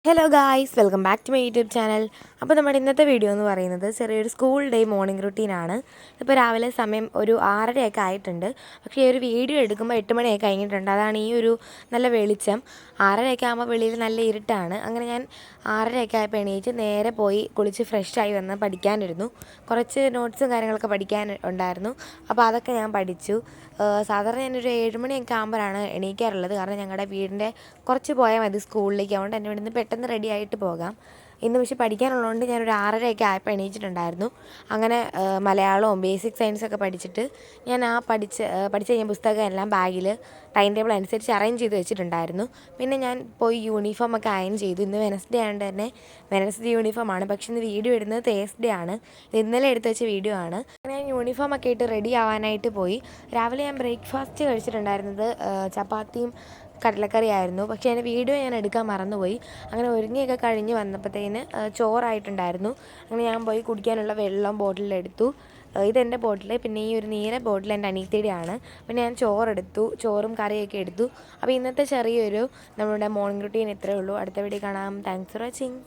Hello guys, welcome back to my YouTube channel. അപ്പോൾ നമ്മുടെ ഇന്നത്തെ വീഡിയോ എന്ന് പറയുന്നത് ചെറിയൊരു സ്കൂൾ ഡേ മോർണിംഗ് റുട്ടീനാണ്. ഇപ്പോൾ രാവിലെ സമയം ഒരു 6:30 ആയിട്ടുണ്ട്. പക്ഷേ ഈ ഒരു വീഡിയോ എടുക്കുമ്പോൾ 8 മണിയൊക്കെ കഴിഞ്ഞിട്ടുണ്ട്. അതാണ് ഈ ഒരു നല്ല വെളിച്ചം. 6:30 ആകുമ്പോൾ വെളിയിൽ നല്ല ഇരുട്ടാണ്. അങ്ങനെ ഞാൻ 6:30 ആയപ്പോൾ എണീറ്റ് നേരെ പോയി കുളിച്ച് ഫ്രഷായി വന്ന് പഠിക്കാനിരുന്നു. കുറച്ച് നോട്ട്സും കാര്യങ്ങളൊക്കെ പഠിക്കാൻ ഉണ്ടായിരുന്നു. അപ്പോൾ അതൊക്കെ ഞാൻ പഠിച്ചു. സാധാരണ ഞാനൊരു 7 മണിയൊക്കെ ആകുമ്പോഴാണ് എണീക്കാറുള്ളത്. കാരണം ഞങ്ങളുടെ വീടിൻ്റെ കുറച്ച് പോയാൽ മതി സ്കൂളിലേക്ക്. അതുകൊണ്ട് തന്നെ ഇവിടുന്ന് പെട്ടെന്ന് റെഡി ആയിട്ട് പോകാം. ഇന്ന് പക്ഷേ പഠിക്കാനുള്ളതുകൊണ്ട് ഞാനൊരു 6:30 ആയപ്പോൾ എണീച്ചിട്ടുണ്ടായിരുന്നു. അങ്ങനെ മലയാളവും ബേസിക് സയൻസൊക്കെ പഠിച്ചിട്ട് ഞാൻ പഠിച്ച് കഴിഞ്ഞ പുസ്തകം എല്ലാം ബാഗിൽ ടൈം ടേബിൾ അനുസരിച്ച് അറേഞ്ച് ചെയ്ത് വെച്ചിട്ടുണ്ടായിരുന്നു. പിന്നെ ഞാൻ പോയി യൂണിഫോമൊക്കെ അയൺ ചെയ്തു. ഇന്ന് വെനസ്ഡേ ആയതുകൊണ്ട് തന്നെ വെനസ്ഡേ യൂണിഫോമാണ്. പക്ഷേ ഇന്ന് വീഡിയോ ഇടുന്നത് തേഴ്സ്ഡേ ആണ്. ഇന്നലെ എടുത്ത് വെച്ച വീഡിയോ ആണ്. ഞാൻ യൂണിഫോമൊക്കെ ഇട്ട് റെഡി ആവാനായിട്ട് പോയി. രാവിലെ ഞാൻ ബ്രേക്ക്ഫാസ്റ്റ് കഴിച്ചിട്ടുണ്ടായിരുന്നത് ചപ്പാത്തിയും കടലക്കറി ആയിരുന്നു. പക്ഷേ അതിൻ്റെ വീഡിയോ ഞാൻ എടുക്കാൻ മറന്നുപോയി. അങ്ങനെ ഒരുങ്ങിയൊക്കെ കഴിഞ്ഞ് വന്നപ്പോഴത്തേന് ചോറായിട്ടുണ്ടായിരുന്നു. അങ്ങനെ ഞാൻ പോയി കുടിക്കാനുള്ള വെള്ളം ബോട്ടിലെടുത്തു. ഇതെൻ്റെ ബോട്ടിൽ. പിന്നെ ഈ ഒരു നീല ബോട്ടിൽ എൻ്റെ അനിയത്തിയുടെയാണ്. പിന്നെ ഞാൻ ചോറെടുത്തു, ചോറും കറിയൊക്കെ എടുത്തു. അപ്പോൾ ഇന്നത്തെ ചെറിയൊരു നമ്മുടെ മോർണിംഗ് റുട്ടീൻ ഇത്രയേ ഉള്ളൂ. അടുത്ത വീഡിയോ കാണാം. Thanks for watching.